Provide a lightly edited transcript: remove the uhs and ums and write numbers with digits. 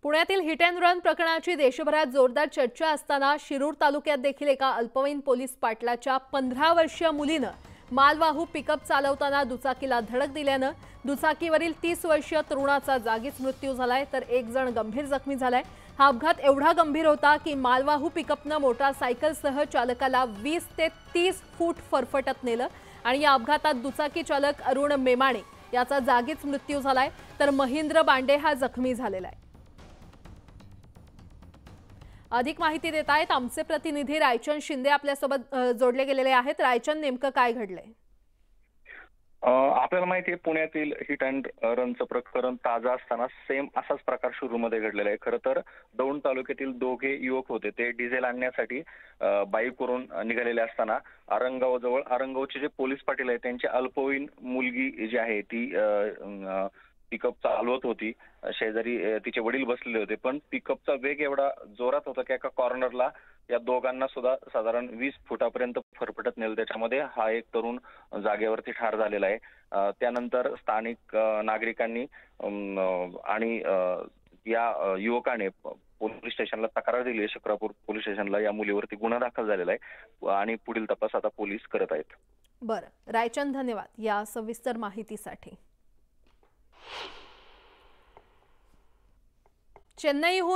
पुण्यातील hit and run प्रकरणाची देशभरात जोरदार चर्चा असताना शिरूर तालुक्यात देखील एका अल्पवयीन पोलीस पाटलाच्या 15 वर्षीय मुलीनं मालवाहू पिकअप चालवताना दुचाकीला धडक दिल्यानं दुचाकीवरील 30 वर्षीय तरुणाचा जागीच मृत्यू झालाय तर एक जण गंभीर जखमी झालाय। हा अपघात एवढा गंभीर होता की मालवाहू पिकअपनं मोटारसायकलसह चालकाला 20 ते 30 फूट फरफटत नेलं आणि या अपघातात दुचाकी चालक अरुण मेमाणे याचा जागीच मृत्यू झालाय तर महेंद्र बांडे हा जखमी झालेला आहे। अधिक माहिती देत आहेत आमचे प्रतिनिधी रायचंद शिंदे आपल्यासोबत जोडले गेलेले आहेत। रायचंद, नेमकं काय घडलंय? आपल्याला माहिती आहे पुण्यातील हिट अँड रनचं प्रकरण ताजा असताना सेम असाच प्रकार शिरूरमध्ये घडलेला आहे। खरं तर दौंड तालुक्यातील दोघे युवक होते ते डिझेल आणण्यासाठी बाईकवरून निघालेले असताना आरंगावचे जे पोलीस पाटील आहेत त्यांची अल्पवयीन मुलगी जी आहे ती पिकअप चालवत होती। शेजारी तिचे वडील बसलेले होते पण पिकअपचा वेग एवढा जोरात होता की एका कॉर्नरला या दोघांना सुद्धा साधारण 20 फुटापर्यंत फरफटत नेलं। त्याच्यामध्ये हा एक तरुण जागेवरती ठार झालेला आहे। त्यानंतर स्थानिक नागरिकांनी आणि या युवकाने पोलीस स्टेशनला तक्रार दिली आहे। शिक्रापूर पोलीस स्टेशनला या मुलीवरती गुन्हा दाखल झालेला आहे आणि पुढील तपास आता पोलीस करत आहेत। बरं रायचंद, धन्यवाद या सविस्तर माहितीसाठी। चेन्नईहून